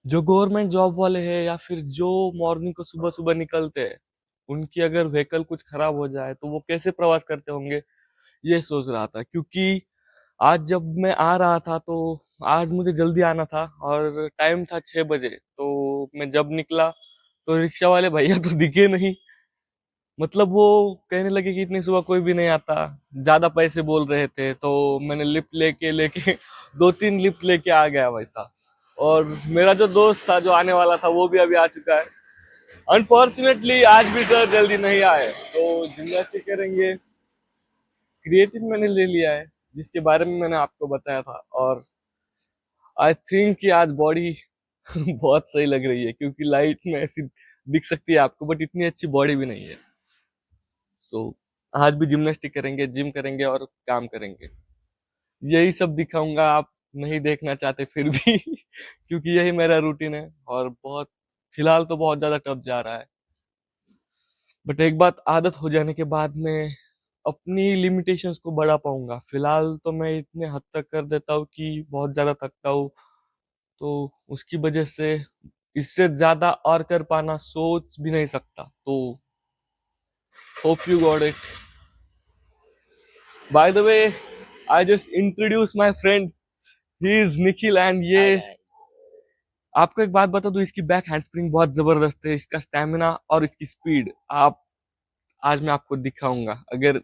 जो government job वाले हैं या फिर जो मॉर्निंग को सुबह सुबह निकलते हैं, उनकी अगर व्हीकल कुछ खराब हो जाए तो वो कैसे प्रवास करते होंगे, ये सोच रहा था। क्योंकि आज जब मैं आ रहा था तो आज मुझे जल्दी आना था और टाइम था 6 बजे, तो मैं जब निकला तो रिक्शा वाले भैया तो दिखे नहीं। मतलब वो कहने लगे कि इतनी सुबह कोई भी नहीं आता, ज्यादा पैसे बोल रहे थे। तो मैंने लिफ्ट लेके लेके 2-3 लिफ्ट लेके आ गया वैसा। और मेरा जो दोस्त था जो आने वाला था वो भी अभी आ चुका है। अनफॉर्चुनेटली आज भी सर जल्दी नहीं आए, तो जिम्नास्टिक करेंगे। क्रिएटिन मैंने ले लिया है जिसके बारे में मैंने आपको बताया था। और आई थिंक कि आज बॉडी बहुत सही लग रही है, क्योंकि लाइट में ऐसी दिख सकती है आपको, बट इतनी अच्छी बॉडी भी नहीं है। तो आज भी जिम्नास्टिक करेंगे, जिम करेंगे और काम करेंगे। यही सब दिखाऊंगा, आप नहीं देखना चाहते फिर भी क्योंकि यही मेरा रूटीन है। और बहुत फिलहाल तो बहुत ज्यादा टफ जा रहा है, बट एक बात आदत हो जाने के बाद में अपनी लिमिटेशंस को बढ़ा पाऊंगा। फिलहाल तो मैं इतने हद तक कर देता हूँ कि बहुत ज्यादा थकता हूँ, तो उसकी वजह से इससे ज्यादा और कर पाना सोच भी नहीं सकता। तो hope you got it. By the way, I just introduce my friend, he is Nikhil. And ये आपको एक बात बता दूं, इसकी बैक हैंडस्प्रिंग बहुत जबरदस्त है, इसका स्टेमिना और इसकी स्पीड आप आज मैं आपको दिखाऊंगा अगर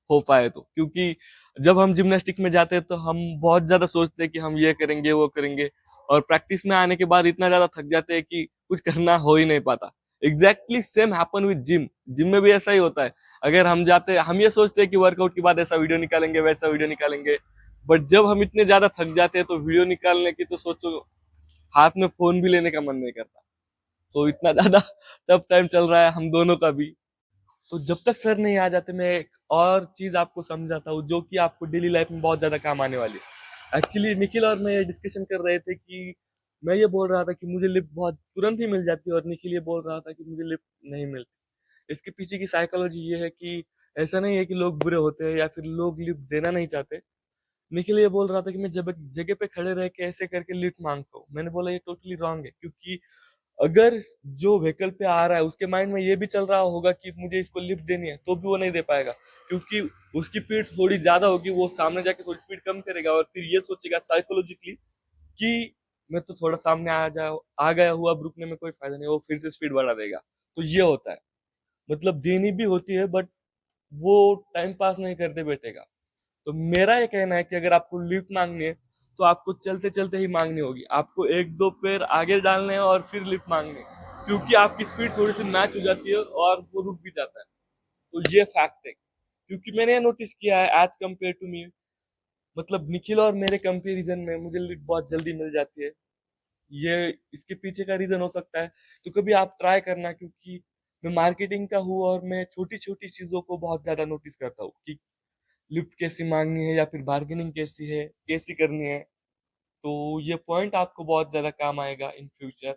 हो पाए तो। क्योंकि जब हम जिम्नास्टिक में जाते हैं तो हम बहुत ज्यादा सोचते हैं कि हम ये करेंगे वो करेंगे, और प्रैक्टिस में आने के बाद इतना ज्यादा थक जाते हैं कि कुछ करना हो ही नहीं पाता। Exactly same happen with gym. Gym में भी ऐसा ही होता है। अगर हम जाते हम ये सोचते हैं कि वर्कआउट के बाद ऐसा वीडियो निकालेंगे वैसा वीडियो निकालेंगे, बट जब हम इतने ज्यादा थक जाते हैं तो वीडियो निकालने की तो सोचो, हाथ में फोन भी लेने का मन नहीं करता। तो इतना ज्यादा टफ टाइम चल रहा है हम दोनों का भी। तो जब तक सर नहीं आ जाते, मैं एक और चीज आपको समझाता हूँ जो कि आपको डेली लाइफ में बहुत ज्यादा काम आने वाली है। एक्चुअली निखिल और मैं ये डिस्कशन कर रहे थे कि मैं ये बोल रहा था कि मुझे लिफ्ट बहुत तुरंत ही मिल जाती है, और निखिल ये बोल रहा था कि मुझे लिफ्ट नहीं मिलती। इसके पीछे की साइकोलॉजी ये है कि ऐसा नहीं है कि लोग बुरे होते हैं या फिर लोग लिफ्ट देना नहीं चाहते। निखिल ये बोल रहा था कि मैं जब जगह पे खड़े रह के ऐसे करके लिफ्ट मांगता हूँ। मैंने बोला ये टोटली रॉन्ग है, क्योंकि अगर जो व्हीकल पे आ रहा है उसके माइंड में ये भी चल रहा होगा कि मुझे इसको लिफ्ट देनी है, तो भी वो नहीं दे पाएगा। क्योंकि उसकी स्पीड थोड़ी ज्यादा होगी, वो सामने जाके थोड़ी स्पीड कम करेगा और फिर ये सोचेगा साइकोलॉजिकली कि मैं तो थोड़ा सामने आ गया हुआ, अब रुकने में कोई फायदा नहीं, वो फिर से स्पीड बढ़ा देगा। तो ये होता है। मतलब देनी भी होती है, बट वो टाइम पास नहीं करते बैठेगा। तो मेरा ये कहना है कि अगर आपको लिफ्ट मांगनी है तो आपको चलते चलते ही मांगनी होगी। आपको एक दो पैर आगे डालने हैं और फिर लिफ्ट मांगनी है, क्योंकि आपकी स्पीड थोड़ी सी मैच हो जाती है और वो रुक भी जाता है। तो ये फैक्ट है, क्योंकि मैंने नोटिस किया है एज कम्पेयर टू मी। मतलब निखिल और मेरे कंपेरिजन में मुझे लिफ्ट बहुत जल्दी मिल जाती है। ये इसके पीछे का रीजन हो सकता है। तो कभी आप ट्राई करना, क्योंकि मैं मार्केटिंग का हूँ और मैं छोटी छोटी चीजों को बहुत ज्यादा नोटिस करता हूँ कि लिफ्ट कैसी मांगनी है या फिर बार्गेनिंग कैसी है, कैसी करनी है। तो ये पॉइंट आपको बहुत ज्यादा काम आएगा इन फ्यूचर।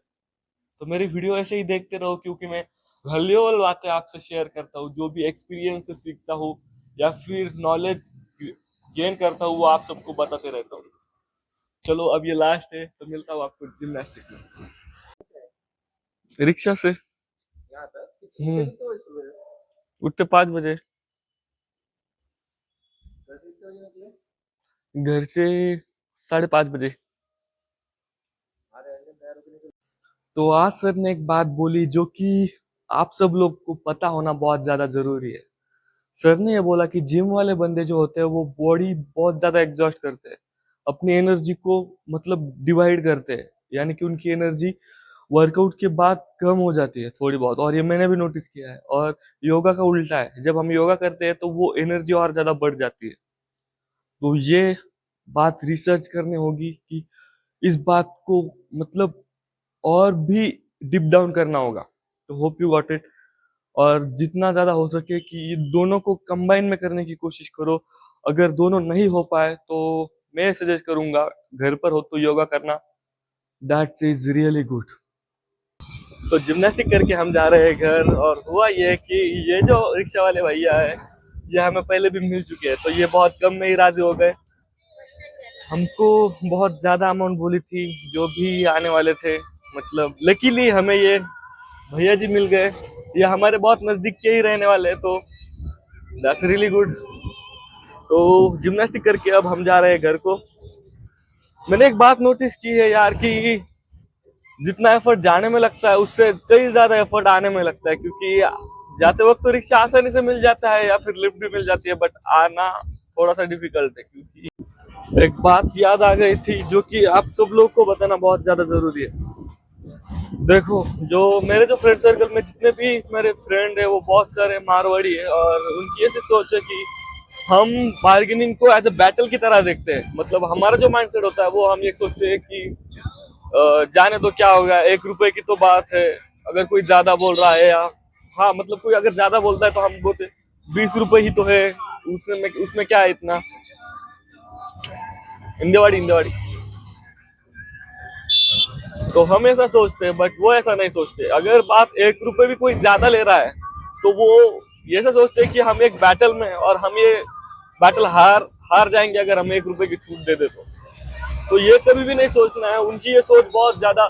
तो मेरी वीडियो ऐसे ही देखते रहो, क्योंकि मैं वैल्यूएबल बातें आपसे शेयर करता हूँ, जो भी एक्सपीरियंस से सीखता हूँ या फिर नॉलेज गेन करता हूँ वो आप सबको बताते रहता हूँ। चलो अब ये लास्ट है, तो मिलता हूँ आपको जिम्नास्टिक में रिक्शा से। हम्म। उठते 5 बजे, घर से 5:30 बजे। तो आज सर ने एक बात बोली जो कि आप सब लोग को पता होना बहुत ज्यादा जरूरी है। सर ने ये बोला कि जिम वाले बंदे जो होते हैं वो बॉडी बहुत ज्यादा एग्जॉस्ट करते हैं, अपनी एनर्जी को मतलब डिवाइड करते हैं। यानी कि उनकी एनर्जी वर्कआउट के बाद कम हो जाती है थोड़ी बहुत, और ये मैंने भी नोटिस किया है। और योगा का उल्टा है, जब हम योगा करते हैं तो वो एनर्जी और ज्यादा बढ़ जाती है। तो ये बात रिसर्च करनी होगी कि इस बात को मतलब और भी डिप डाउन करना होगा। तो होप यू गॉट इट। और जितना ज्यादा हो सके कि ये दोनों को कंबाइन में करने की कोशिश करो। अगर दोनों नहीं हो पाए तो मैं सजेस्ट करूंगा घर पर हो तो योगा करना, दैट इज रियली गुड। तो जिम्नास्टिक करके हम जा रहे हैं घर। और हुआ ये कि ये जो रिक्शा वाले भैया है ये हमें पहले भी मिल चुके हैं, तो ये बहुत कम में ही राजी हो गए। हमको बहुत ज्यादा अमाउंट बोली थी जो भी आने वाले थे, मतलब लकीली हमें ये भैया जी मिल गए, ये हमारे बहुत नजदीक के ही रहने वाले हैं, तो दैट्स रियली गुड। तो जिम्नास्टिक करके अब हम जा रहे हैं घर को। मैंने एक बात नोटिस की है यार कि जितना एफर्ट जाने में लगता है उससे कई ज्यादा एफर्ट आने में लगता है, क्योंकि जाते वक्त तो रिक्शा आसानी से मिल जाता है या फिर लिफ्ट भी मिल जाती है, बट आना थोड़ा सा डिफिकल्ट है। क्योंकि एक बात याद आ गई थी जो कि आप सब लोग को बताना बहुत ज्यादा जरूरी है। देखो, जो मेरे जो फ्रेंड सर्कल में जितने भी मेरे फ्रेंड है वो बहुत सारे मारवाड़ी है, और उनकी ऐसी सोच है कि हम बार्गेनिंग को एज अ बैटल की तरह देखते हैं। मतलब हमारा जो माइंडसेट होता है वो हम ये सोचते हैं कि जाने दो क्या होगा, 1 रुपए की तो बात है, अगर कोई ज्यादा बोल रहा है या हाँ मतलब कोई अगर ज्यादा बोलता है तो हम बोलते 20 रुपए ही तो है, उसमें क्या है इतना। इंदेवाड़ी इंदेवाड़ी। तो हम ऐसा सोचते हैं, बट वो ऐसा नहीं सोचते। अगर बात 1 रुपए भी कोई ज्यादा ले रहा है तो वो ये ऐसा सोचते हैं कि हम एक बैटल में, और हम ये बैटल हार हार जाएंगे अगर हम 1 रुपए की छूट दे दे तो ये कभी भी नहीं सोचना है। उनकी ये सोच बहुत ज्यादा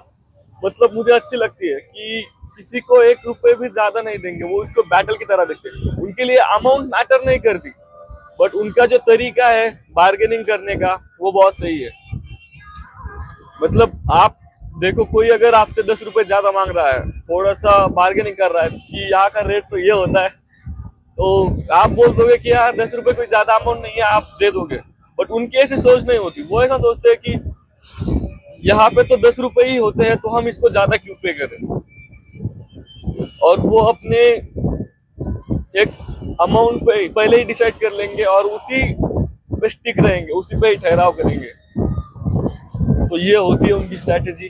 मतलब मुझे अच्छी लगती है कि किसी को 1 रुपए भी ज्यादा नहीं देंगे, वो इसको बैटल की तरह देखते हैं। उनके लिए अमाउंट मैटर नहीं करती, बट उनका जो तरीका है बार्गेनिंग करने का वो बहुत सही है। मतलब आप देखो, कोई अगर आपसे 10 रुपए ज्यादा मांग रहा है, थोड़ा सा बार्गेनिंग कर रहा है कि यहाँ का रेट तो ये होता है, तो आप बोल दोगे कि यार 10 रुपए कोई ज्यादा अमाउंट नहीं है, आप दे दोगे। बट उनकी ऐसी सोच नहीं होती, वो ऐसा सोचते हैं कि यहाँ पे तो 10 रुपए ही होते हैं, तो हम इसको ज्यादा क्यों पे करें। और वो अपने एक अमाउंट पे पहले ही डिसाइड कर लेंगे और उसी पे स्टिक रहेंगे, उसी पे ही ठहराव करेंगे। तो ये होती है उनकी स्ट्रैटेजी।